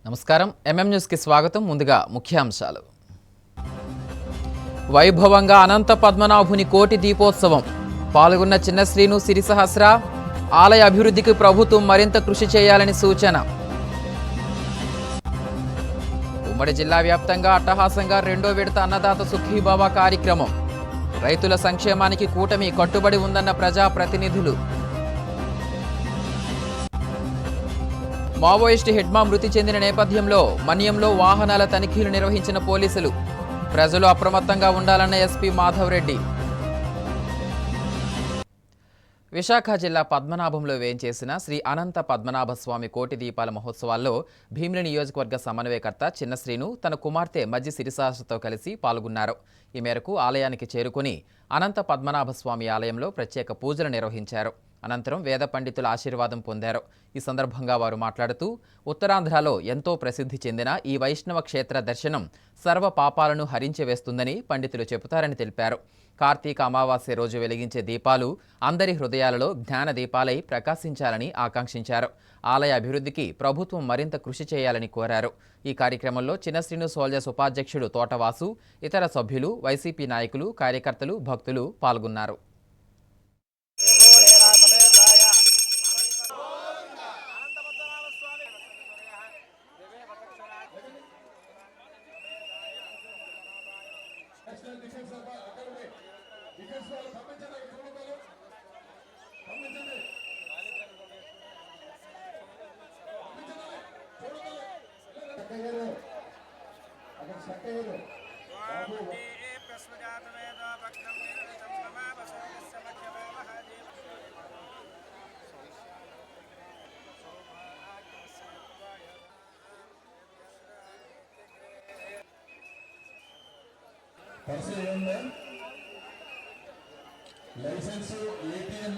నమస్కారం MM news కి స్వాగతం. ముందుగా ముఖ్యాంశాలు. వైభవంగా అనంత పద్మనాభుని కోటి దీపోత్సవం. పాల్గొన్న చిన్న శ్రీను సిరిసహస్ర. ఆలయ అభివృద్ధికి ప్రభుత్వం మరింత కృషి చేయాలని సూచన. ఉమ్మడి జిల్లా వ్యాప్తంగా అట్టహాసంగా రెండో విడత అన్నదాత సుఖీభవ కార్యక్రమం. రైతుల సంక్షేమానికి కూటమి కట్టుబడి ఉందన్న ప్రజాప్రతినిధులు. మావోయిస్టు హెడ్మా మృతి చెందిన నేపథ్యంలో మన్యంలో వాహనాల తనిఖీలు నిర్వహించిన పోలీసులు. ప్రజలు అప్రమత్తంగా ఉండాలన్న ఎస్పీ మాధవ్ రెడ్డి. విశాఖ జిల్లా పద్మనాభంలో వేంచేసిన శ్రీ అనంత పద్మనాభ స్వామి కోటి దీపాల మహోత్సవాల్లో భీమిలి నియోజకవర్గ సమన్వయకర్త చిన్న శ్రీను తన కుమార్తె మజ్జి సిరిసాసతో కలిసి పాల్గొన్నారు. ఈ మేరకు ఆలయానికి చేరుకుని అనంత పద్మనాభ స్వామి ఆలయంలో ప్రత్యేక పూజలు నిర్వహించారు. అనంతరం వేద పండితుల ఆశీర్వాదం పొందారు. ఈ సందర్భంగా వారు మాట్లాడుతూ ఉత్తరాంధ్రలో ఎంతో ప్రసిద్ధి చెందిన ఈ వైష్ణవ క్షేత్ర దర్శనం సర్వ పాపాలను హరించి వేస్తుందని పండితులు చెబుతారని తెలిపారు. కార్తీక అమావాస్య రోజు వెలిగించే దీపాలు అందరి హృదయాలలో జ్ఞాన దీపాలై ప్రకాశించాలని ఆకాంక్షించారు. ఆలయ అభివృద్ధికి ప్రభుత్వం మరింత కృషి చేయాలని కోరారు. ఈ కార్యక్రమంలో చిన్న శ్రీను సోల్జర్స్ ఉపాధ్యక్షుడు తోటవాసు, ఇతర సభ్యులు, వైసీపీ నాయకులు, కార్యకర్తలు, భక్తులు పాల్గొన్నారు. లైసెన్స్ ఏటీఎం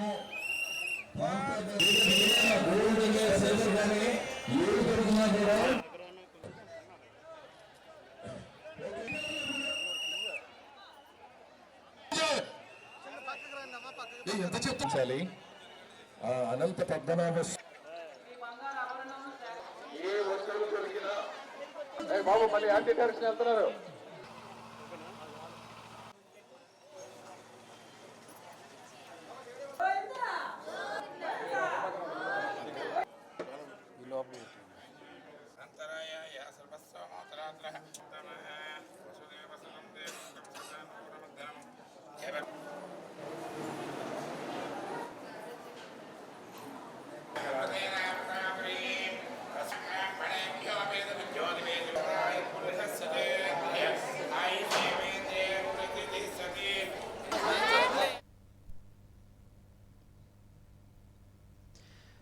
ఎంత చెప్తాలి. అనంత పద్మనాభ ఏ వస్తువులు దొరికినా బాబు మళ్ళీ యాంటీ టెరరిస్ట్ వెళ్తున్నారు.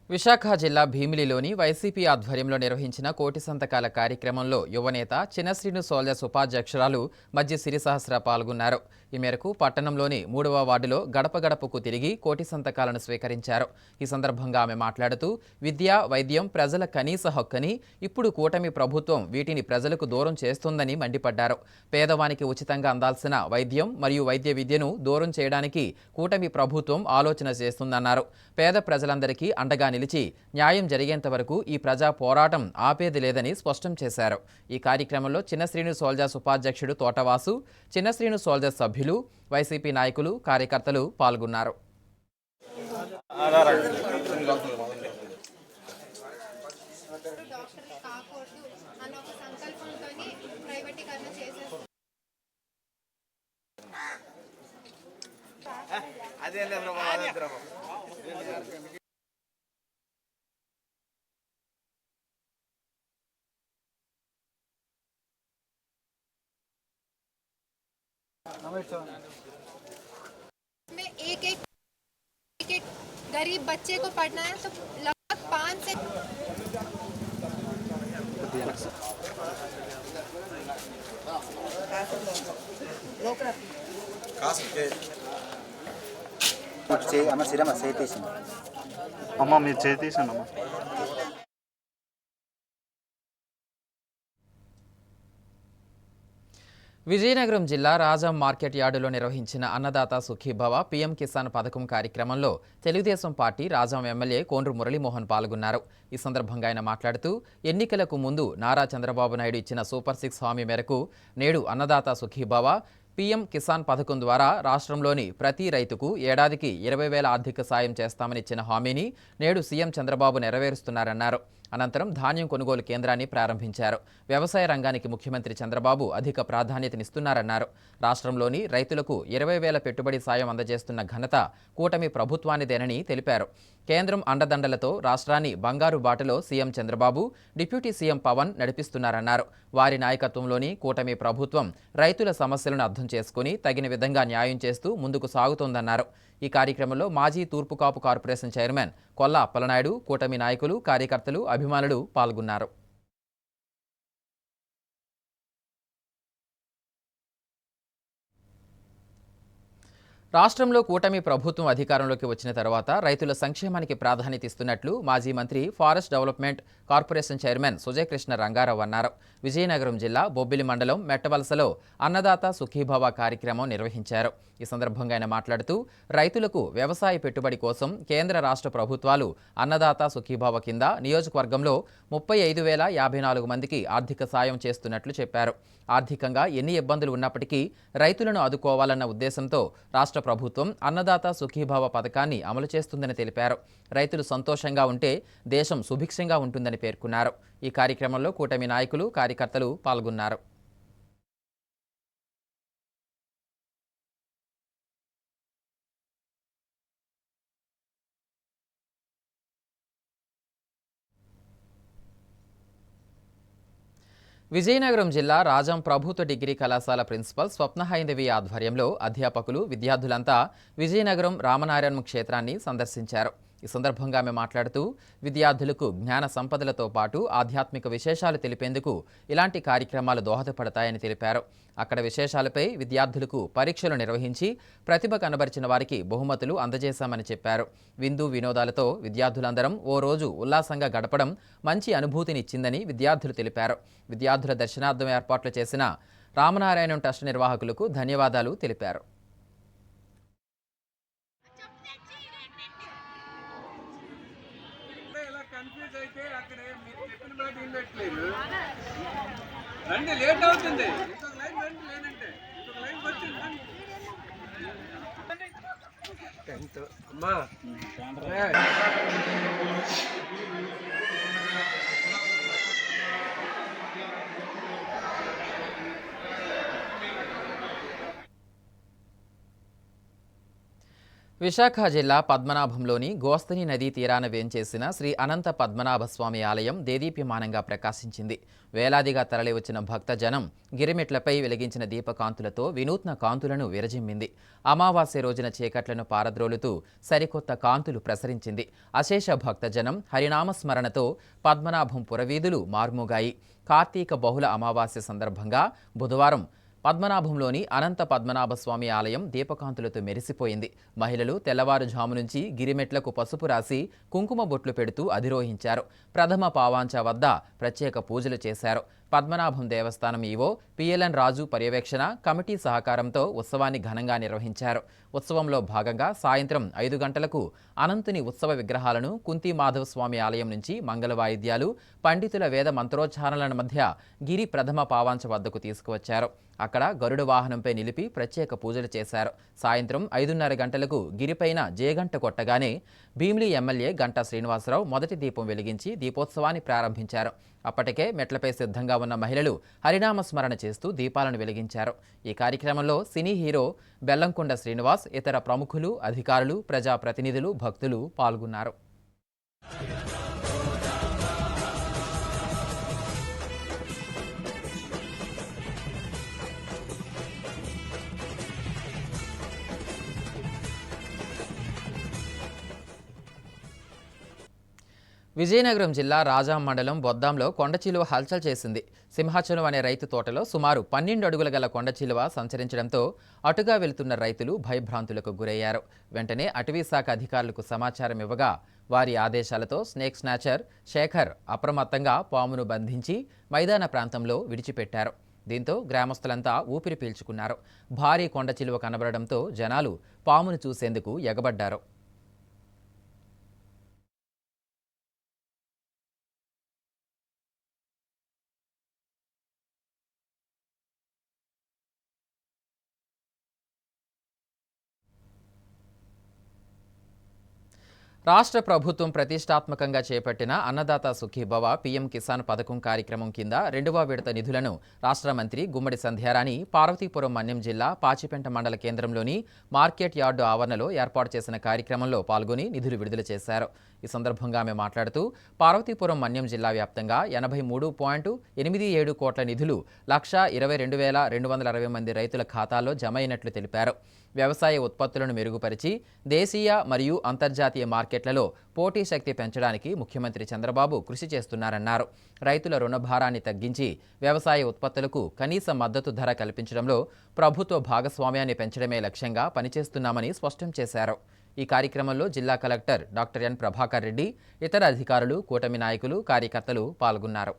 విశాఖ జిల్లా భీమిలిలోని వైసీపీ ఆధ్వర్యంలో నిర్వహించిన కోటి సంతకాల కార్యక్రమంలో యువనేత చిన్న శ్రీను సోల్జర్స్ ఉపాధ్యక్షురాలు మజ్జి సిరిసహస్ర పాల్గొన్నారు. ఈ మేరకు పట్టణంలోని 3వ వార్డులో గడప గడపకు తిరిగి కోటి సంతకాలను స్వీకరించారు. ఈ సందర్భంగా ఆమె మాట్లాడుతూ విద్య, వైద్యం ప్రజల కనీస హక్కని, ఇప్పుడు కూటమి ప్రభుత్వం వీటిని ప్రజలకు దూరం చేస్తుందని మండిపడ్డారు. పేదవానికి ఉచితంగా అందాల్సిన వైద్యం మరియు వైద్య విద్యను దూరం చేయడానికి కూటమి ప్రభుత్వం ఆలోచన చేస్తుందన్నారు. పేద ప్రజలందరికీ అండగా నిలిచి న్యాయం జరిగేంత వరకు ఈ ప్రజా పోరాటం ఆపేది లేదని స్పష్టం చేశారు. ఈ కార్యక్రమంలో చిన్న శ్రీను సోల్జర్స్ ఉపాధ్యక్షుడు తోటవాసు, చిన్న శ్రీను సోల్జర్స్ సభ్యులు, వైసీపీ నాయకులు, కార్యకర్తలు పాల్గొన్నారు. में एक गरीब बच्चे को पढ़ना है तो लगभग 5 से అమ్మ మీరు చేతీసానమ్మా. విజయనగరం జిల్లా రాజం మార్కెట్ యార్డులో నిర్వహించిన అన్నదాత సుఖీభవ పీఎం కిసాన్ పథకం కార్యక్రమంలో తెలుగుదేశం పార్టీ రాజం ఎమ్మెల్యే కోండ్రు మురళీమోహన్ పాల్గొన్నారు. ఈ సందర్భంగా ఆయన మాట్లాడుతూ ఎన్నికలకు ముందు నారా చంద్రబాబు నాయుడు ఇచ్చిన సూపర్ 6 హామీ మేరకు నేడు అన్నదాత సుఖీభవ పీఎం కిసాన్ పథకం ద్వారా రాష్ట్రంలోని ప్రతి రైతుకు ఏడాదికి 20,000 ఆర్థిక సాయం చేస్తామని ఇచ్చిన హామీని నేడు సీఎం చంద్రబాబు నెరవేరుస్తున్నారన్నారు. అనంతరం ధాన్యం కొనుగోలు కేంద్రాన్ని ప్రారంభించారు. వ్యవసాయ రంగానికి ముఖ్యమంత్రి చంద్రబాబు అధిక ప్రాధాన్యతనిస్తున్నారన్నారు. రాష్ట్రంలోని రైతులకు 20,000 పెట్టుబడి సాయం అందజేస్తున్న ఘనత కూటమి ప్రభుత్వానిదేనని తెలిపారు. కేంద్రం అండదండలతో రాష్ట్రాన్ని బంగారు బాటలో CM Chandrababu, deputy CM Pavan నడిపిస్తున్నారన్నారు. వారి నాయకత్వంలోని కూటమి ప్రభుత్వం రైతుల సమస్యలను అర్థం చేసుకుని తగిన విధంగా న్యాయం చేస్తూ ముందుకు సాగుతోందన్నారు. ఈ కార్యక్రమంలో మాజీ తూర్పుకాపు కార్పొరేషన్ చైర్మన్ కొల్లా అప్పలనాయుడు, కూటమి నాయకులు, కార్యకర్తలు, అభిమానులు పాల్గొన్నారు. రాష్ట్రంలో కూటమి ప్రభుత్వం అధికారంలోకి వచ్చిన తర్వాత రైతుల సంక్షేమానికి ప్రాధాన్యత ఇస్తున్నట్లు మాజీ మంత్రి forest development corporation chairman Sujay Krishna Rangarao అన్నారు. విజయనగరం జిల్లా బొబ్బిలి మండలం మెట్టవలసలో అన్నదాత సుఖీభవ కార్యక్రమం నిర్వహించారు. ఈ సందర్భంగా ఆయన మాట్లాడుతూ రైతులకు వ్యవసాయ పెట్టుబడి కోసం కేంద్ర రాష్ట్ర ప్రభుత్వాలు అన్నదాత సుఖీభవ కింద నియోజకవర్గంలో 35,054 మందికి ఆర్థిక సాయం చేస్తున్నట్లు చెప్పారు. ఆర్థికంగా ఎన్ని ఇబ్బందులు ఉన్నప్పటికీ రైతులను ఆదుకోవాలన్న ఉద్దేశంతో రాష్ట్ర ప్రభుత్వం అన్నదాత సుఖీభవ పథకాన్ని అమలు చేస్తుందని తెలిపారు. రైతులు సంతోషంగా ఉంటే దేశం సుభిక్షంగా ఉంటుందని పేర్కొన్నారు. ఈ కార్యక్రమంలో కూటమి నాయకులు, కార్యకర్తలు పాల్గొన్నారు. విజయనగరం జిల్లా రాజం ప్రభుత్వ డిగ్రీ కళాశాల ప్రిన్సిపల్ స్వప్న హైందవి ఆధ్వర్యంలో అధ్యాపకులు, విద్యార్థులంతా విజయనగరం రామనారాయణం క్షేత్రాన్ని సందర్శించారు. ఈ సందర్భంగా ఆమె మాట్లాడుతూ విద్యార్థులకు జ్ఞాన సంపదలతో పాటు ఆధ్యాత్మిక విశేషాలు తెలిపేందుకు ఇలాంటి కార్యక్రమాలు దోహదపడతాయని తెలిపారు. అక్కడ విశేషాలపై విద్యార్థులకు పరీక్షలు నిర్వహించి ప్రతిభ కనబరిచిన వారికి బహుమతులు అందజేశామని చెప్పారు. విందు వినోదాలతో విద్యార్థులందరం ఓ రోజు ఉల్లాసంగా గడపడం మంచి అనుభూతినిచ్చిందని విద్యార్థులు తెలిపారు. విద్యార్థుల దర్శనార్థం ఏర్పాట్లు చేసిన రామనారాయణం ట్రస్ట్ నిర్వాహకులకు ధన్యవాదాలు తెలిపారు. కన్ఫ్యూజ్ అయితే అక్కడ మీరు చెప్పిన మాట వినట్లేదు. రండి, లేట్ అవుతుంది. ఇంకొక లైన్ రండి, లేదంటే ఇంకొక లైన్ వచ్చింది. అమ్మా విశాఖ జిల్లా పద్మనాభంలోని గోస్తని నదీ తీరాన వేంచేసిన శ్రీ అనంత పద్మనాభస్వామి ఆలయం దేదీప్యమానంగా ప్రకాశించింది. వేలాదిగా తరలివచ్చిన భక్తజనం గిరిమెట్లపై వెలిగించిన దీపకాంతులతో వినూత్న కాంతులను విరజిమ్మింది. అమావాస్య రోజున చీకట్లను పారద్రోలుతూ సరికొత్త కాంతులు ప్రసరించింది. అశేష భక్తజనం హరినామస్మరణతో పద్మనాభం పురవీధులు మార్మోగాయి. కార్తీక బహుళ అమావాస్య సందర్భంగా బుధవారం పద్మనాభంలోని అనంత పద్మనాభస్వామి ఆలయం దీపకాంతులతో మెరిసిపోయింది. మహిళలు తెల్లవారుజాము నుంచి గిరిమెట్లకు పసుపు రాసి కుంకుమ బొట్లు పెడుతూ అధిరోహించారు. ప్రథమ పావాంచ వద్ద ప్రత్యేక పూజలు చేశారు. పద్మనాభం దేవస్థానం ఈవో పిఎల్ఎన్ రాజు పర్యవేక్షణ, కమిటీ సహకారంతో ఉత్సవాన్ని ఘనంగా నిర్వహించారు. ఉత్సవంలో భాగంగా సాయంత్రం 5 గంటలకు అనంతుని ఉత్సవ విగ్రహాలను కుంతి మాధవ స్వామి ఆలయం నుంచి మంగళ వాయిద్యాలు, పండితుల వేద మంత్రోచ్చారణల మధ్య గిరి ప్రథమ పావాంచ వద్దకు తీసుకువచ్చారు. అక్కడ గరుడ వాహనంపై నిలిపి ప్రత్యేక పూజలు చేశారు. సాయంత్రం 5:30 గంటలకు గిరిపైన జేగంట కొట్టగానే భీమిలి ఎమ్మెల్యే గంటా శ్రీనివాసరావు మొదటి దీపం వెలిగించి దీపోత్సవాన్ని ప్రారంభించారు. అప్పటికే మెట్లపై సిద్ధంగా ఉన్న మహిళలు హరినామస్మరణ చేస్తూ దీపాలను వెలిగించారు. ఈ కార్యక్రమంలో సినీ హీరో బెల్లంకొండ శ్రీనివాస్, ఇతర ప్రముఖులు, అధికారులు, ప్రజాప్రతినిధులు, భక్తులు పాల్గొన్నారు. విజయనగరం జిల్లా రాజాం మండలం బొద్దాంలో కొండచిలువ హల్చల్ చేసింది. సింహాచలం అనే రైతు తోటలో సుమారు 12 అడుగుల గల కొండచిలువ సంచరించడంతో అటుగా వెళుతున్న రైతులు భయభ్రాంతులకు గురయ్యారు. వెంటనే అటవీ శాఖ అధికారులకు సమాచారం ఇవ్వగా వారి ఆదేశాలతో స్నేక్ స్నాచర్ శేఖర్ అప్రమత్తంగా పామును బంధించి మైదాన ప్రాంతంలో విడిచిపెట్టారు. దీంతో గ్రామస్తులంతా ఊపిరి పీల్చుకున్నారు. భారీ కొండ చిలువ కనబడడంతో జనాలు పామును చూసేందుకు ఎగబడ్డారు. రాష్ట్ర ప్రభుత్వం ప్రతిష్టాత్మకంగా చేపట్టిన అన్నదాత సుఖీభవ పీఎం కిసాన్ పథకం కార్యక్రమం కింద 2వ విడత నిధులను రాష్ట్ర మంత్రి గుమ్మడి సంధ్యారాణి పార్వతీపురం మన్యం జిల్లా పాచిపెంట మండల కేంద్రంలోని మార్కెట్ యార్డు ఆవరణలో ఏర్పాటు చేసిన కార్యక్రమంలో పాల్గొని నిధులు విడుదల చేశారు. ఈ సందర్భంగా ఆమె మాట్లాడుతూ పార్వతీపురం మన్యం జిల్లా వ్యాప్తంగా 83.87 కోట్ల నిధులు 1,22,260 మంది రైతుల ఖాతాల్లో జమ అయినట్లు తెలిపారు. వ్యవసాయ ఉత్పత్తులను మెరుగుపరిచి దేశీయ మరియు అంతర్జాతీయ మార్కెట్లలో పోటీ శక్తి పెంచడానికి ముఖ్యమంత్రి చంద్రబాబు కృషి చేస్తున్నారన్నారు. రైతుల రుణభారాన్ని తగ్గించి వ్యవసాయ ఉత్పత్తులకు కనీస మద్దతు ధర కల్పించడంలో ప్రభుత్వ భాగస్వామ్యాన్ని పెంచడమే లక్ష్యంగా పనిచేస్తున్నామని స్పష్టం చేశారు. ఈ కార్యక్రమంలో జిల్లా collector doctor N Prabhakar Reddy, ఇతర అధికారులు, కూటమి నాయకులు, కార్యకర్తలు పాల్గొన్నారు.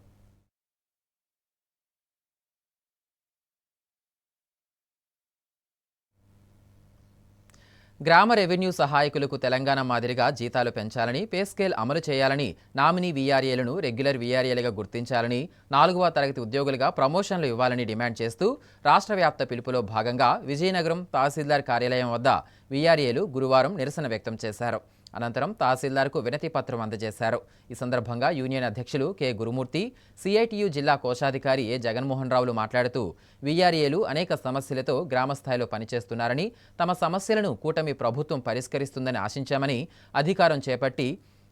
గ్రామ రెవెన్యూ సహాయకులకు తెలంగాణ మాదిరిగా జీతాలు పెంచాలని, పే స్కేల్ అమలు చేయాలని, నామినీ వీఆర్ఏలను రెగ్యులర్ వీఆర్ఏలుగా గుర్తించాలని, 4వ తరగతి ఉద్యోగులుగా ప్రమోషన్లు ఇవ్వాలని డిమాండ్ చేస్తూ రాష్ట్ర వ్యాప్త పిలుపులో భాగంగా విజయనగరం తహసీల్దార్ కార్యాలయం వద్ద వీఆర్ఏలు గురువారం నిరసన వ్యక్తం చేశారు. అనంతరం తహసీల్దార్కు వినతి పత్రం అందజేశారు. ఈ సందర్భంగా యూనియన్ అధ్యక్షులు కె గురుమూర్తి, సిఐటియు జిల్లా కోశాధికారి ఏ జగన్మోహన్ రావులు మాట్లాడుతూ వీఆర్ఏలు అనేక సమస్యలతో గ్రామస్థాయిలో పనిచేస్తున్నారని, తమ సమస్యలను కూటమి ప్రభుత్వం పరిష్కరిస్తుందని ఆశించామని, అధికారం చేపట్టి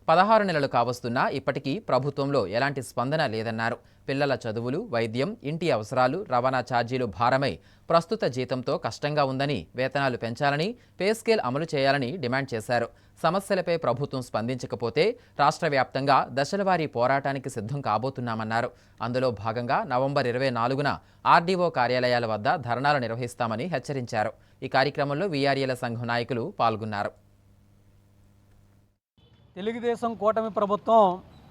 16 నెలలు కావస్తున్నా ఇప్పటికీ ప్రభుత్వంలో ఎలాంటి స్పందన లేదన్నారు. పిల్లల చదువులు, వైద్యం, ఇంటి అవసరాలు, రవాణా ఛార్జీలు భారమై ప్రస్తుత జీతంతో కష్టంగా ఉందని, వేతనాలు పెంచాలని, పే స్కేల్ అమలు చేయాలని డిమాండ్ చేశారు. సమస్యలపై ప్రభుత్వం స్పందించకపోతే రాష్ట్ర వ్యాప్తంగా దశలవారీ పోరాటానికి సిద్ధం కాబోతున్నామన్నారు. అందులో భాగంగా నవంబర్ 24న ఆర్డీఓ కార్యాలయాల వద్ద ధర్నాలు నిర్వహిస్తామని హెచ్చరించారు. ఈ కార్యక్రమంలో వీఆర్ఏల సంఘం నాయకులు పాల్గొన్నారు. తెలుగుదేశం కూటమి ప్రభుత్వం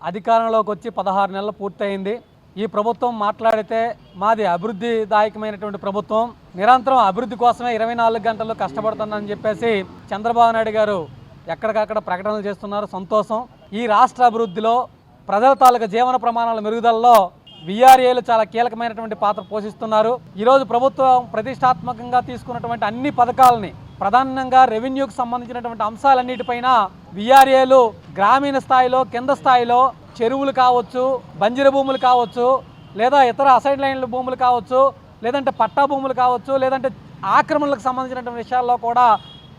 అధికారంలోకి వచ్చి 16 నెలలు పూర్తయింది. ఈ ప్రభుత్వం మాట్లాడితే మాది అభివృద్ధిదాయకమైనటువంటి ప్రభుత్వం, నిరంతరం అభివృద్ధి కోసమే 24 గంటలు కష్టపడుతుందని చెప్పేసి చంద్రబాబు నాయుడు గారు ఎక్కడికక్కడ ప్రకటనలు చేస్తున్నారు. సంతోషం. ఈ రాష్ట్ర అభివృద్ధిలో ప్రజల తాలూకా జీవన ప్రమాణాల మెరుగుదలలో వీఆర్ఏలు చాలా కీలకమైనటువంటి పాత్ర పోషిస్తున్నారు. ఈరోజు ప్రభుత్వం ప్రతిష్టాత్మకంగా తీసుకున్నటువంటి అన్ని పథకాలని, ప్రధానంగా రెవెన్యూకి సంబంధించినటువంటి అంశాలన్నిటిపైన వీఆర్ఏలు గ్రామీణ స్థాయిలో, కింద స్థాయిలో చెరువులు కావచ్చు, బంజరు భూములు కావచ్చు, లేదా ఇతర అసైడ్ లైన్ల భూములు కావచ్చు, లేదంటే పట్టా భూములు కావచ్చు, లేదంటే ఆక్రమణలకు సంబంధించినటువంటి విషయాల్లో కూడా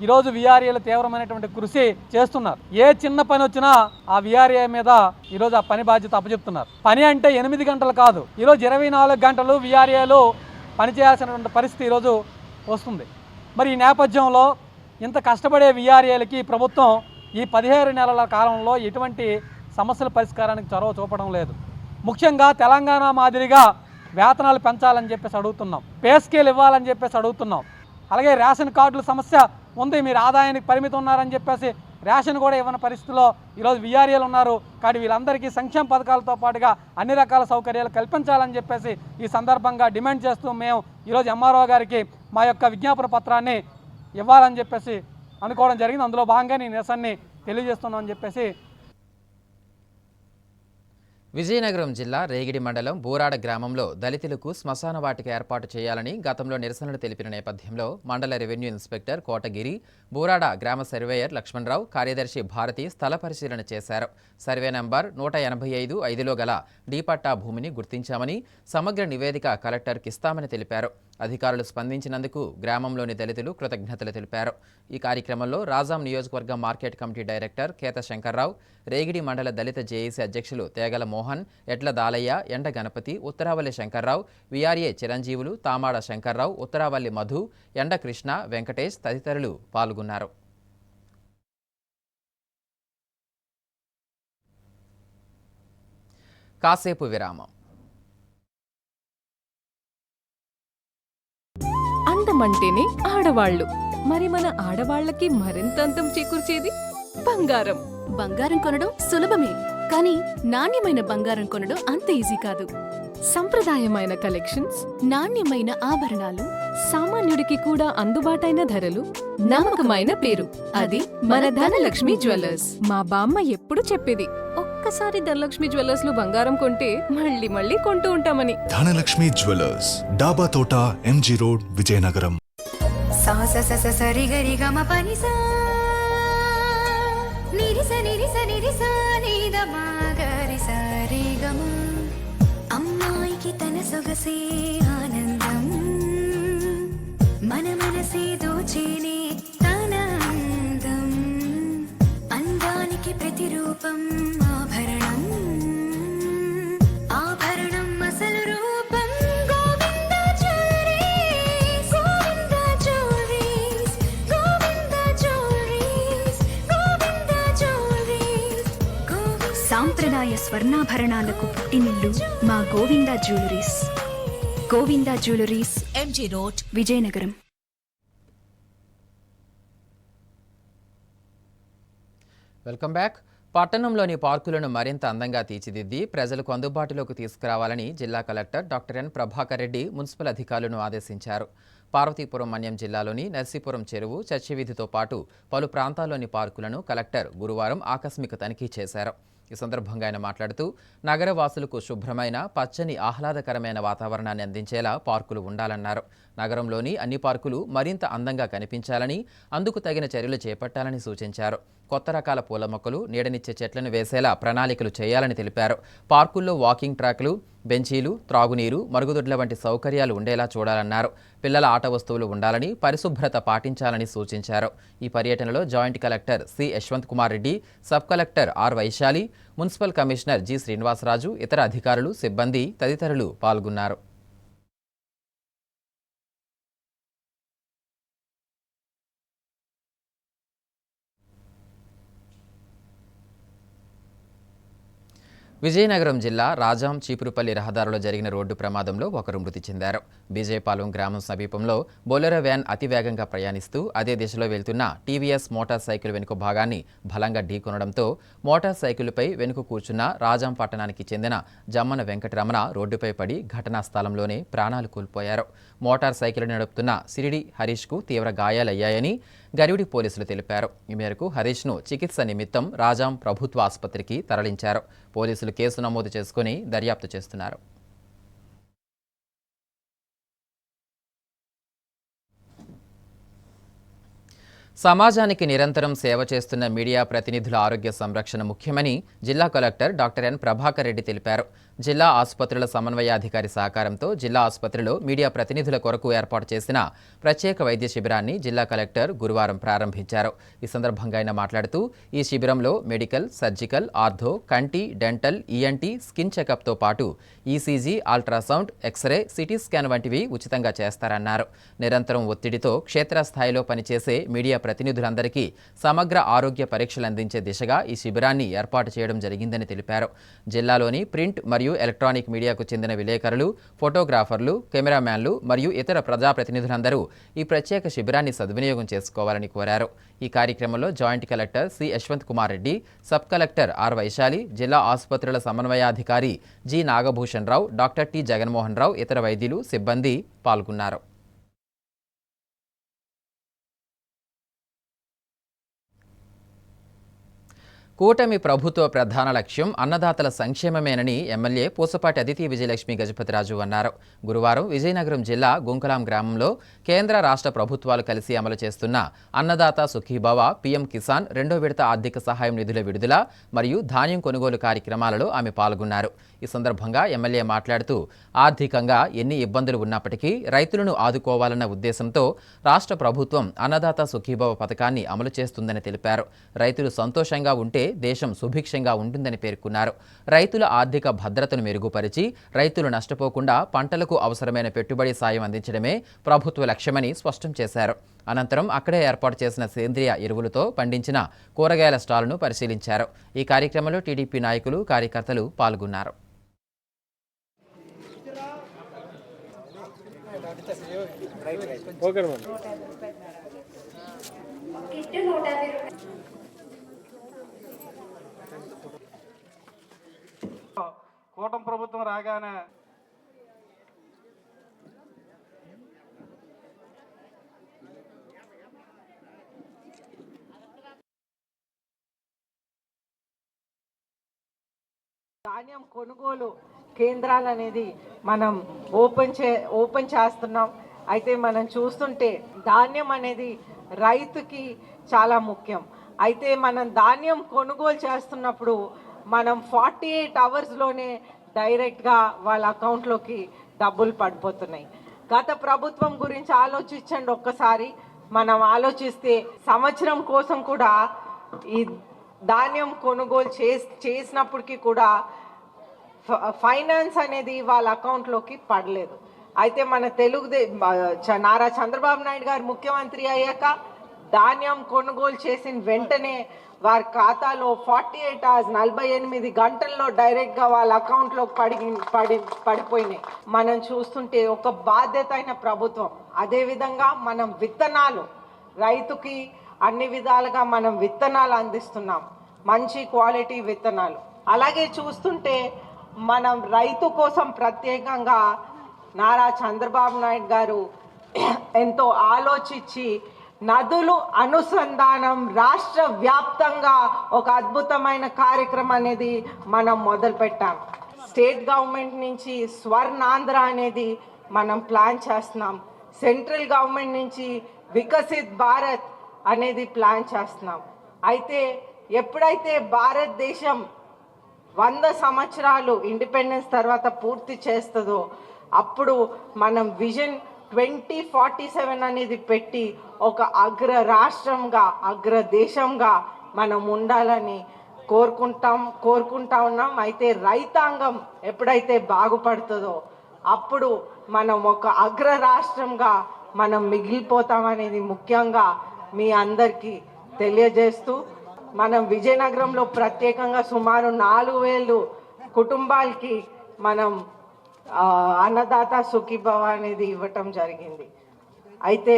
ఈరోజు వీఆర్ఏలు తీవ్రమైనటువంటి కృషి చేస్తున్నారు. ఏ చిన్న పని వచ్చినా ఆ వీఆర్ఏ మీద ఈరోజు ఆ పని బాధ్యత అప్పచెప్తున్నారు. పని అంటే 8 గంటలు కాదు, ఈరోజు 24 గంటలు వీఆర్ఏలు పనిచేయాల్సినటువంటి పరిస్థితి ఈరోజు వస్తుంది. మరి ఈ నేపథ్యంలో ఇంత కష్టపడే వీఆర్ఏలకి ప్రభుత్వం ఈ 17 నెలల కాలంలో ఎటువంటి సమస్యల పరిష్కారానికి చొరవ చూపడం లేదు. ముఖ్యంగా తెలంగాణ మాదిరిగా వేతనాలు పెంచాలని చెప్పేసి అడుగుతున్నాం, పే స్కేల్ ఇవ్వాలని చెప్పేసి అడుగుతున్నాం. అలాగే రేషన్ కార్డుల సమస్య ఉంది, మీరు ఆదాయానికి పరిమితం ఉన్నారని చెప్పేసి రేషన్ కూడా ఇవ్వని పరిస్థితిలో ఈరోజు వీఆర్ఏలు ఉన్నారు. కానీ వీళ్ళందరికీ సంక్షేమ పథకాలతో పాటుగా అన్ని రకాల సౌకర్యాలు కల్పించాలని చెప్పేసి ఈ సందర్భంగా డిమాండ్ చేస్తూ మేము ఈరోజు ఎంఆర్ఓ గారికి మా యొక్క విజ్ఞాపన పత్రాన్ని ఇవ్వాలని చెప్పేసి అనుకోవడం జరిగింది. అందులో భాగంగా నేను నిరసనని తెలియజేస్తున్నామని చెప్పేసి. విజయనగరం జిల్లా రేగిడి మండలం బూరాడ గ్రామంలో దళితులకు శ్మశాన వాటిక ఏర్పాటు చేయాలని గతంలో నిరసనలు తెలిపిన నేపథ్యంలో మండల రెవెన్యూ ఇన్స్పెక్టర్ కోటగిరి, బూరాడ గ్రామ సర్వేయర్ లక్ష్మణరావు, కార్యదర్శి భారతి స్థల పరిశీలన చేశారు. సర్వే నంబర్ 185/5లో గల డీపట్టా భూమిని గుర్తించామని, సమగ్ర నివేదిక కలెక్టర్కి ఇస్తామని తెలిపారు. అధికారులు స్పందించినందుకు గ్రామంలోని దళితులు కృతజ్ఞతలు తెలిపారు. ఈ కార్యక్రమంలో రాజాం నియోజకవర్గ market committee director Ketha Shankarrao, Regidi మండల దళిత జేఏసీ అధ్యక్షులు తేగల మోహన్, ఎడ్ల దాలయ్య, ఎండ గణపతి, ఉత్తరావల్లి శంకర్రావు, వీఆర్ఏ చిరంజీవులు, తామాడ శంకర్రావు, ఉత్తరావల్లి మధు, ఎండ కృష్ణ, వెంకటేష్ తదితరులు పాల్గొన్నారు. కాసేపు విరామం. అందమంటేనే ఆడవాళ్ళు, మరి మన ఆడవాళ్ళకి మరింత అందం చేకూర్చేది బంగారం. బంగారం కొనడం సులభమే, కానీ నాణ్యమైన బంగారం కొనడం అంత ఈజీ కాదు. సంప్రదాయమైన కలెక్షన్స్, నాణ్యమైన ఆభరణాలు, సామాన్యుడికి కూడా అందుబాటైన ధరలు, నమ్మకమైన పేరు, అది మన ధనలక్ష్మి జ్యువెలర్స్. మా బామ్మ ఎప్పుడు చెప్పేది, ఒక్కసారి ధనలక్ష్మి జ్యువెలర్స్ లో బంగారం కొంటే మళ్ళీ మళ్ళీ కొంటూ ఉంటామని. ధనలక్ష్మి జ్యువెలర్స్, డాబా తోట, ఎంజీ రోడ్, విజయనగరం. సా స స స సరి గరి గమ పని సా నిరి స నిరి స నిరి సా ని ద మా గరి స రి గమ. అమ్మాయికి తన సొగసే ఆనందం, మన మనసే దోచేనే తన అందం. అందానికి ప్రతిరూపం ఆభరణం, ఆభరణం అసలు రూపం. Govinda jewelleries, Govinda jewelleries, Govinda jewelleries, Govinda jewelleries. సాంప్రదాయ స్వర్ణాభరణాలకు పుట్టినిల్లు మా Govinda jewelleries. Govinda jewelleries, MG road, Vizianagaram. Welcome back. పట్టణంలోని పార్కులను మరింత అందంగా తీర్చిదిద్ది ప్రజలకు అందుబాటులోకి తీసుకురావాలని జిల్లా collector doctor N Prabhakar Reddy municipal అధికారులను ఆదేశించారు. పార్వతీపురం మన్యం జిల్లాలోని నర్సీపురం చెరువు, చర్చి వీధితో పాటు పలు ప్రాంతాల్లోని పార్కులను కలెక్టర్ గురువారం ఆకస్మిక తనిఖీ చేశారు. ఈ సందర్భంగా ఆయన మాట్లాడుతూ నగరవాసులకు శుభ్రమైన, పచ్చని, ఆహ్లాదకరమైన వాతావరణాన్ని అందించేలా పార్కులు ఉండాలన్నారు. నగరంలోని అన్ని పార్కులు మరింత అందంగా కనిపించాలని, అందుకు తగిన చర్యలు చేపట్టాలని సూచించారు. కొత్త రకాల పూల మొక్కలు, నీడనిచ్చే చెట్లను వేసేలా ప్రణాళికలు చేయాలని తెలిపారు. పార్కుల్లో వాకింగ్ ట్రాక్లు, బెంచీలు, త్రాగునీరు, మరుగుదొడ్ల వంటి సౌకర్యాలు ఉండేలా చూడాలన్నారు. పిల్లల ఆట వస్తువులు ఉండాలని, పరిశుభ్రత పాటించాలని సూచించారు. ఈ పర్యటనలో joint collector C Yashwant Kumar Reddy, sub collector R Vaishali, municipal commissioner G Srinivasaraju, ఇతర అధికారులు, సిబ్బంది తదితరులు పాల్గొన్నారు. విజయనగరం జిల్లా రాజాం చీపురుపల్లి రహదారిలో జరిగిన రోడ్డు ప్రమాదంలో ఒకరు మృతి చెందారు. బీజేపాలెం గ్రామం సమీపంలో బొలెరో వ్యాన్ అతివేగంగా ప్రయాణిస్తూ అదే దిశలో వెళ్తున్న టీవీఎస్ మోటార్ సైకిల్ వెనుక భాగాన్ని బలంగా ఢీకొనడంతో మోటార్ సైకిల్పై వెనుక కూర్చున్న రాజాం పట్టణానికి చెందిన జమ్మన వెంకటరమణ రోడ్డుపై పడి ఘటనా స్థలంలోనే ప్రాణాలు కోల్పోయారు. మోటార్ సైకిల్ నడుపుతున్న సిరిడి హరీష్కు తీవ్ర గాయాలయ్యాయని గరివిడి పోలీసులు తెలిపారు. ఈ మేరకు హరీష్ను చికిత్స నిమిత్తం రాజాం ప్రభుత్వ ఆసుపత్రికి తరలించారు. పోలీసులు కేసు నమోదు చేసుకుని దర్యాప్తు చేస్తున్నారు. సమాజానికి నిరంతరం సేవ చేస్తున్న మీడియా ప్రతినిధుల ఆరోగ్య సంరక్షణ ముఖ్యమని జిల్లా collector doctor N Prabhakar Reddy తెలిపారు. జిల్లా ఆసుపత్రుల సమన్వయాధికారి సహకారంతో జిల్లా ఆసుపత్రిలో మీడియా ప్రతినిధుల కొరకు ఏర్పాటు చేసిన ప్రత్యేక వైద్య శిబిరాన్ని జిల్లా కలెక్టర్ గురువారం ప్రారంభించారు. ఈ సందర్భంగా ఆయన మాట్లాడుతూ ఈ శిబిరంలో మెడికల్, సర్జికల్, ఆర్థో, కంటి, డెంటల్, ఈఎన్టీ, స్కిన్ చెకప్తో పాటు ECG, ultrasound, X-ray, CT scan వంటివి ఉచితంగా చేస్తారన్నారు. నిరంతరం ఒత్తిడితో క్షేత్రస్థాయిలో పనిచేసే మీడియా ప్రతినిధులందరికీ సమగ్ర ఆరోగ్య పరీక్షలు అందించే దిశగా ఈ శిబిరాన్ని ఏర్పాటు చేయడం జరిగిందని తెలిపారు. జిల్లాలోని ప్రింట్ మరియు ఎలక్ట్రానిక్ మీడియాకు చెందిన విలేకరులు, ఫోటోగ్రాఫర్లు, కెమెరామ్యాన్లు మరియు ఇతర ప్రజాప్రతినిధులందరూ ఈ ప్రత్యేక శిబిరాన్ని సద్వినియోగం చేసుకోవాలని కోరారు. ఈ కార్యక్రమంలో joint collector C Yashwant Kumar Reddy, sub collector R Vaishali, జిల్లా ఆసుపత్రుల సమన్వయాధికారి G Nagabhushan Rao, doctor T Jaganmohan Rao, ఇతర వైద్యులు, సిబ్బంది పాల్గొన్నారు. కూటమి ప్రభుత్వ ప్రధాన లక్ష్యం అన్నదాతల సంక్షేమమేనని ఎమ్మెల్యే పూసపాటి అదితి విజయలక్ష్మి గజపతిరాజు అన్నారు. గురువారం విజయనగరం జిల్లా గుంకలాం గ్రామంలో కేంద్ర రాష్ట్ర ప్రభుత్వాలు కలిసి అమలు చేస్తున్న అన్నదాత సుఖీభవ, పీఎం కిసాన్ 2వ విడత ఆర్థిక సహాయం నిధుల విడుదల మరియు ధాన్యం కొనుగోలు కార్యక్రమాలలో ఆమె పాల్గొన్నారు. ఈ సందర్భంగా ఎమ్మెల్యే మాట్లాడుతూ ఆర్థికంగా ఎన్ని ఇబ్బందులు ఉన్నప్పటికీ రైతులను ఆదుకోవాలన్న ఉద్దేశంతో రాష్ట్ర ప్రభుత్వం అన్నదాత సుఖీభవ పథకాన్ని అమలు చేస్తుందని తెలిపారు. రైతులు సంతోషంగా ఉంటే దేశం సుభిక్షంగా ఉంటుందని పేర్కొన్నారు. రైతుల ఆర్థిక భద్రతను మెరుగుపరిచి రైతులు నష్టపోకుండా పంటలకు అవసరమైన పెట్టుబడి సాయం అందించడమే ప్రభుత్వ లక్ష్యమని స్పష్టం చేశారు. అనంతరం అక్కడే ఏర్పాటు చేసిన సేంద్రియ ఎరువులతో పండించిన కూరగాయల స్టాల్ను పరిశీలించారు. ఈ కార్యక్రమంలో టీడీపీ నాయకులు, కార్యకర్తలు పాల్గొన్నారు. కూటమి ప్రభుత్వం రాగానే ధాన్యం కొనుగోలు కేంద్రాలు అనేది మనం ఓపెన్ చేస్తున్నాం. అయితే మనం చూస్తుంటే ధాన్యం అనేది రైతుకి చాలా ముఖ్యం. అయితే మనం ధాన్యం కొనుగోలు చేస్తున్నప్పుడు మనం 48 అవర్స్లోనే డైరెక్ట్గా వాళ్ళ అకౌంట్లోకి డబ్బులు పడిపోతున్నాయి. గత ప్రభుత్వం గురించి ఆలోచించండి ఒక్కసారి. మనం ఆలోచిస్తే సంవత్సరం కోసం కూడా ఈ ధాన్యం కొనుగోలు చేసినప్పటికీ కూడా ఫైనాన్స్ అనేది వాళ్ళ అకౌంట్లోకి పడలేదు. అయితే మన నారా చంద్రబాబు నాయుడు గారు ముఖ్యమంత్రి అయ్యాక ధాన్యం కొనుగోలు చేసిన వెంటనే వారి ఖాతాలో 48 అవర్స్ 48 గంటల్లో డైరెక్ట్గా వాళ్ళ అకౌంట్లో పడిపోయినాయి. మనం చూస్తుంటే ఒక బాధ్యత అయిన ప్రభుత్వం. అదేవిధంగా మనం విత్తనాలు రైతుకి అన్ని విధాలుగా మనం విత్తనాలు అందిస్తున్నాం, మంచి క్వాలిటీ విత్తనాలు. అలాగే చూస్తుంటే మనం రైతు కోసం ప్రత్యేకంగా నారా చంద్రబాబు నాయుడు గారు ఎంతో ఆలోచించి నదులు అనుసంధానం రాష్ట్ర వ్యాప్తంగా ఒక అద్భుతమైన కార్యక్రమం అనేది మనం మొదలుపెట్టాం. స్టేట్ గవర్నమెంట్ నుంచి స్వర్ణాంధ్ర అనేది మనం ప్లాన్ చేస్తున్నాం. సెంట్రల్ గవర్నమెంట్ నుంచి వికసిత్ భారత్ అనేది ప్లాన్ చేస్తున్నాం. అయితే ఎప్పుడైతే భారతదేశం 100 సంవత్సరాలు ఇండిపెండెన్స్ తర్వాత పూర్తి చేస్తుందో అప్పుడు మనం విజన్ 2047 అనేది పెట్టి ఒక అగ్ర రాష్ట్రంగా అగ్ర దేశంగా మనం ఉండాలని కోరుకుంటా ఉన్నాం. అయితే రైతాంగం ఎప్పుడైతే బాగుపడుతుందో అప్పుడు మనం ఒక అగ్ర రాష్ట్రంగా మనం మిగిలిపోతామనేది ముఖ్యంగా మీ అందరికీ తెలియజేస్తూ, మనం విజయనగరంలో ప్రత్యేకంగా సుమారు 4000 కుటుంబాలకి మనం అన్నదాత సుఖీభవ అనేది ఇవ్వటం జరిగింది. అయితే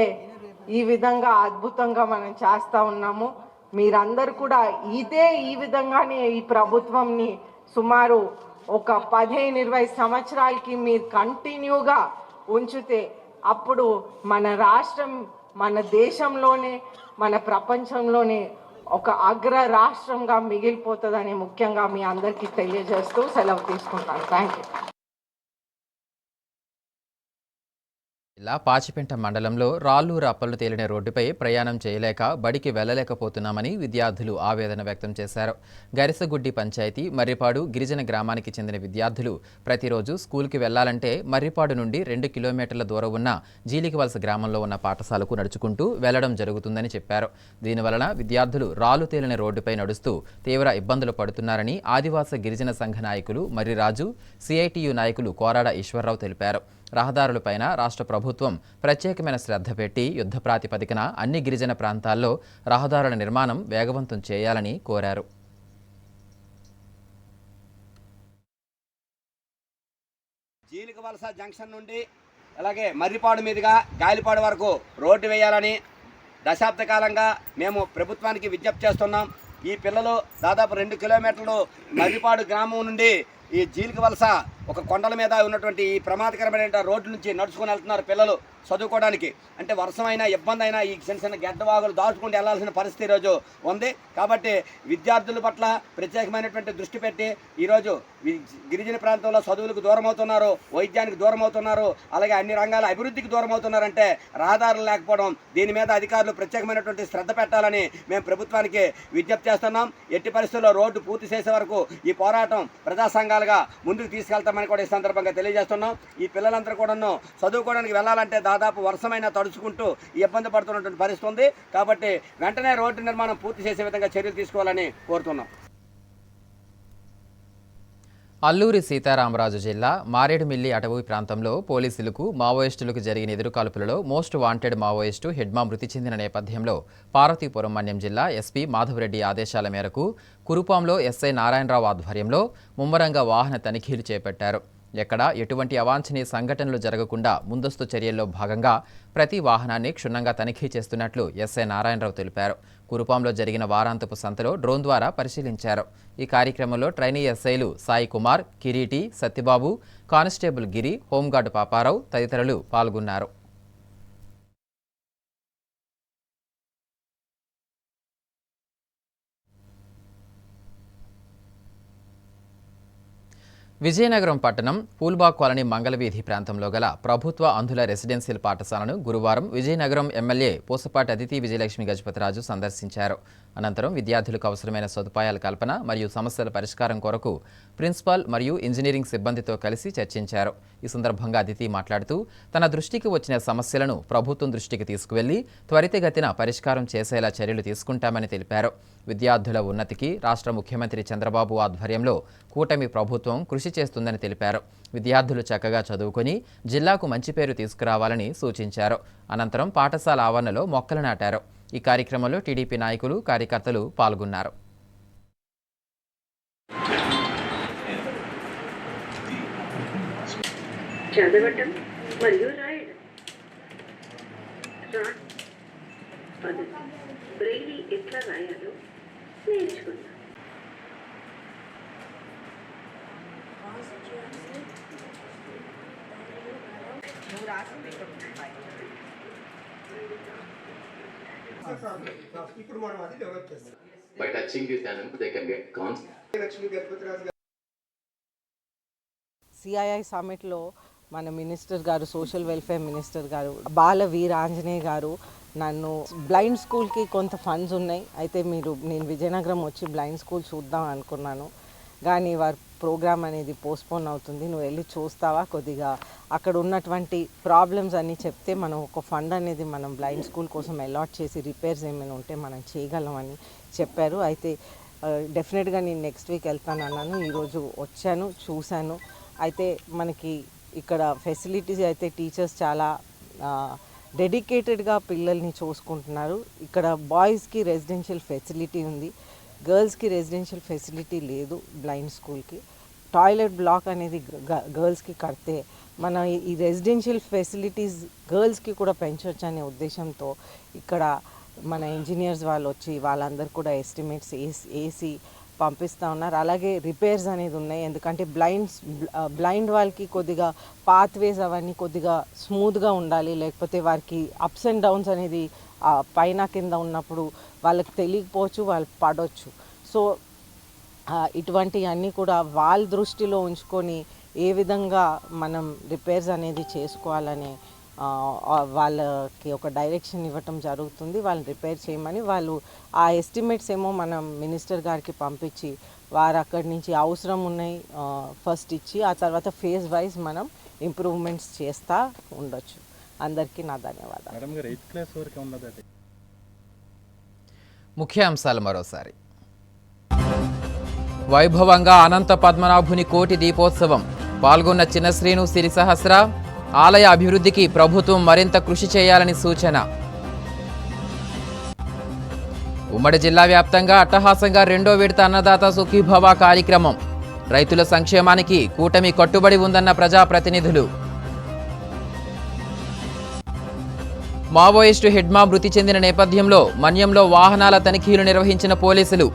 ఈ విధంగా అద్భుతంగా మనం చేస్తూ ఉన్నాము. మీరందరూ కూడా ఈ విధంగానే ఈ ప్రభుత్వంని సుమారు ఒక 15-20 సంవత్సరాలకి మీరు కంటిన్యూగా ఉంచితే అప్పుడు మన రాష్ట్రం మన దేశంలోనే మన ప్రపంచంలోనే ఒక అగ్ర రాష్ట్రంగా మిగిలిపోతుందని ముఖ్యంగా మీ అందరికీ తెలియజేస్తూ సెలవు తీసుకుంటాను. Thank you. జిల్లా పాచిపెంట మండలంలో రాళ్లు రప్పలు తేలిన రోడ్డుపై ప్రయాణం చేయలేక బడికి వెళ్లలేకపోతున్నామని విద్యార్థులు ఆవేదన వ్యక్తం చేశారు. గరిసగుడ్డి పంచాయతీ మర్రిపాడు గిరిజన గ్రామానికి చెందిన విద్యార్థులు ప్రతిరోజు స్కూల్కి వెళ్లాలంటే మర్రిపాడు నుండి 2 కిలోమీటర్ల దూరం ఉన్న జీలికవలస గ్రామంలో ఉన్న పాఠశాలకు నడుచుకుంటూ వెళ్లడం జరుగుతుందని చెప్పారు. దీనివలన విద్యార్థులు రాళ్లు తేలిన రోడ్డుపై నడుస్తూ తీవ్ర ఇబ్బందులు పడుతున్నారని ఆదివాసీ గిరిజన సంఘ నాయకులు మర్రిరాజు, సిఐటియు నాయకులు కోరాడ ఈశ్వరరావు తెలిపారు. రహదారులపైన రాష్ట్ర ప్రభుత్వం ప్రత్యేకమైన శ్రద్ధ పెట్టి యుద్ధ ప్రాతిపదికన అన్ని గిరిజన ప్రాంతాల్లో రహదారుల నిర్మాణం వేగవంతం చేయాలని కోరారు. జీలికవలస జంక్షన్ నుండి అలాగే మర్రిపాడు మీదుగా గాలిపాడు వరకు రోడ్డు వేయాలని దశాబ్ద కాలంగా మేము ప్రభుత్వానికి విజ్ఞప్తి చేస్తున్నాం. ఈ పిల్లలు దాదాపు 2 కిలోమీటర్లు మర్రిపాడు గ్రామం నుండి ఈ జీలికవలస ఒక కొండల మీద ఉన్నటువంటి ఈ ప్రమాదకరమైన రోడ్డు నుంచి నడుచుకొని వెళ్తున్నారు పిల్లలు చదువుకోవడానికి. అంటే వర్షమైనా ఇబ్బంది అయినా ఈ చిన్న చిన్న గడ్డవాగులు దాచుకుంటూ వెళ్లాల్సిన పరిస్థితి ఈరోజు ఉంది. కాబట్టి విద్యార్థుల పట్ల ప్రత్యేకమైనటువంటి దృష్టి పెట్టి ఈరోజు గిరిజన ప్రాంతంలో చదువులకు దూరం అవుతున్నారు, వైద్యానికి దూరం అవుతున్నారు, అలాగే అన్ని రంగాల అభివృద్ధికి దూరం అవుతున్నారంటే రహదారులు లేకపోవడం. దీని మీద అధికారులు ప్రత్యేకమైనటువంటి శ్రద్ధ పెట్టాలని మేము ప్రభుత్వానికి విజ్ఞప్తి చేస్తున్నాం. ఎట్టి పరిస్థితుల్లో రోడ్డు పూర్తి చేసే వరకు ఈ పోరాటం ప్రజా సంఘాలుగా ముందుకు తీసుకెళ్తామని కూడా ఈ సందర్భంగా తెలియజేస్తున్నాం. ఈ పిల్లలందరూ కూడా చదువుకోవడానికి వెళ్ళాలంటే దాదాపు వర్షమైనా తడుచుకుంటూ ఇబ్బంది పడుతున్నటువంటి పరిస్థితి ఉంది. కాబట్టి వెంటనే రోడ్డు నిర్మాణం పూర్తి చేసే విధంగా చర్యలు తీసుకోవాలని కోరుతున్నాం. అల్లూరి సీతారామరాజు జిల్లా మారేడుమిల్లి అటవీ ప్రాంతంలో పోలీసులకు మావోయిస్టులకు జరిగిన ఎదురుకాల్పులలో మోస్ట్ వాంటెడ్ మావోయిస్టు హెడ్మా మృతి చెందిన నేపథ్యంలో పార్వతీపురం మన్యం జిల్లా ఎస్పీ మాధవరెడ్డి ఆదేశాల మేరకు కురుపాంలో ఎస్ఐ నారాయణరావు ఆధ్వర్యంలో ముమ్మరంగా వాహన తనిఖీలు చేపట్టారు. ఎక్కడా ఎటువంటి అవాంఛనీయ సంఘటనలు జరగకుండా ముందస్తు చర్యల్లో భాగంగా ప్రతి వాహనాన్ని క్షుణ్ణంగా తనిఖీ చేస్తున్నట్లు ఎస్ఐ నారాయణరావు తెలిపారు. కురుపాంలో జరిగిన వారాంతపు సంతలో డ్రోన్ ద్వారా పరిశీలించారు. ఈ కార్యక్రమంలో ట్రైనీ ఎస్ఐలు సాయి కుమార్, కిరీటి, సత్యబాబు, కానిస్టేబుల్ గిరి, హోంగార్డు పాపారావు తదితరులు పాల్గొన్నారు. విజయనగరం పట్టణం పూల్బాగ్ కాలనీ మంగళవీధి ప్రాంతంలో గల ప్రభుత్వ అంధుల రెసిడెన్షియల్ పాఠశాలను గురువారం విజయనగరం ఎమ్మెల్యే పూసపాటి అదితి విజయలక్ష్మి గజపతిరాజు సందర్శించారు. అనంతరం విద్యార్థులకు అవసరమైన సదుపాయాల కల్పన మరియు సమస్యల పరిష్కారం కొరకు ప్రిన్సిపాల్ మరియు ఇంజనీరింగ్ సిబ్బందితో కలిసి చర్చించారు. ఈ సందర్భంగా అదితి మాట్లాడుతూ తన దృష్టికి వచ్చిన సమస్యలను ప్రభుత్వం దృష్టికి తీసుకువెళ్లి త్వరితగతిన పరిష్కారం చేసేలా చర్యలు తీసుకుంటామని తెలిపారు. విద్యార్థుల ఉన్నతికి రాష్ట్ర ముఖ్యమంత్రి చంద్రబాబు ఆధ్వర్యంలో కూటమి ప్రభుత్వం కృషి చేస్తుందని తెలిపారు. విద్యార్థులు చక్కగా చదువుకొని జిల్లాకు మంచి పేరు తీసుకురావాలని సూచించారు. అనంతరం పాఠశాల ఆవరణలో మొక్కలు నాటారు. ఈ కార్యక్రమంలో టీడీపీ నాయకులు, కార్యకర్తలు పాల్గొన్నారు. చదవటం మరియు రాయడం బ్రెయిలీ ఎట్లా రాయాలో నేర్చుకున్నాం. By touching this animal, they can get calm. CII సమిట్లో మన మినిస్టర్ గారు, సోషల్ వెల్ఫేర్ మినిస్టర్ గారు బాల వీరాంజనేయ గారు నన్ను బ్లైండ్ స్కూల్కి కొంత ఫండ్స్ ఉన్నాయి, అయితే నేను విజయనగరం వచ్చి బ్లైండ్ స్కూల్ చూద్దాం అనుకున్నాను, కానీ వారి ప్రోగ్రామ్ అనేది పోస్ట్పోన్ అవుతుంది, నువ్వు వెళ్ళి చూస్తావా, కొద్దిగా అక్కడ ఉన్నటువంటి ప్రాబ్లమ్స్ అన్నీ చెప్తే మనం ఒక ఫండ్ అనేది మనం బ్లైండ్ స్కూల్ కోసం అలాట్ చేసి రిపేర్స్ ఏమైనా ఉంటే మనం చేయగలమని చెప్పారు. అయితే డెఫినెట్గా నేను నెక్స్ట్ వీక్ వెళ్తాను అన్నాను. ఈరోజు వచ్చాను, చూశాను. అయితే మనకి ఇక్కడ ఫెసిలిటీస్ అయితే టీచర్స్ చాలా డెడికేటెడ్గా పిల్లల్ని చూసుకుంటున్నారు. ఇక్కడ బాయ్స్కి రెసిడెన్షియల్ ఫెసిలిటీ ఉంది, గర్ల్స్కి రెసిడెన్షియల్ ఫెసిలిటీ లేదు. బ్లైండ్ స్కూల్కి టాయిలెట్ బ్లాక్ అనేది గర్ల్స్కి కడితే మన ఈ రెసిడెన్షియల్ ఫెసిలిటీస్ గర్ల్స్కి కూడా పెంచవచ్చు అనే ఉద్దేశంతో ఇక్కడ మన ఇంజనీర్స్ వాళ్ళు వచ్చి వాళ్ళందరూ కూడా ఎస్టిమేట్స్ వేసి పంపిస్తూ ఉన్నారు. అలాగే రిపేర్స్ అనేది ఉన్నాయి, ఎందుకంటే బ్లైండ్ వాళ్ళకి కొద్దిగా పాత్వేస్ అవన్నీ కొద్దిగా స్మూత్గా ఉండాలి, లేకపోతే వారికి అప్స్ అండ్ డౌన్స్ అనేది పైన కింద ఉన్నప్పుడు వాళ్ళకి తెలియకపోవచ్చు, వాళ్ళు పడవచ్చు. సో ఇటువంటివన్నీ కూడా వాళ్ళ దృష్టిలో ఉంచుకొని ఏ విధంగా మనం రిపేర్స్ అనేది చేసుకోవాలని వాళ్ళకి ఒక డైరెక్షన్ ఇవ్వటం జరుగుతుంది. వాళ్ళని రిపేర్ చేయమని వాళ్ళు ఆ ఎస్టిమేట్స్ ఏమో మనం మినిస్టర్ గారికి పంపించి వారు అక్కడి నుంచి అవసరం ఉన్నాయి ఫస్ట్ ఇచ్చి ఆ తర్వాత ఫేజ్ వైజ్ మనం ఇంప్రూవ్మెంట్స్ చేస్తూ ఉండొచ్చు. అందరికీ నా ధన్యవాదాలు. ముఖ్యాంశాలు మరోసారి. వైభవంగా అనంత పద్మనాభుని కోటి దీపోత్సవం, పాల్గొన్న చిన్న శ్రీను, సిరి సహస్ర. ఆలయ అభివృద్ధికి ప్రభుత్వం మరింత కృషి చేయాలని సూచన. ఉమ్మడి జిల్లా వ్యాప్తంగా అట్టహాసంగా 2వ విడత అన్నదాత సుఖీభవ కార్యక్రమం. రైతుల సంక్షేమానికి కూటమి కట్టుబడి ఉందన్న ప్రజాప్రతినిధులు. మావోయిస్టు హెడ్మా మృతి చెందిన నేపథ్యంలో మన్యంలో వాహనాల తనిఖీలు నిర్వహించిన పోలీసులు.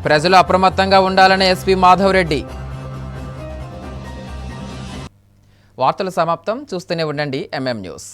ప్రజలు అప్రమత్తంగా ఉండాలని ఎస్పీ మాధవ్ రెడ్డి. వార్తలు సమాప్తం. చూస్తూనే ఉండండి ఎంఎం న్యూస్.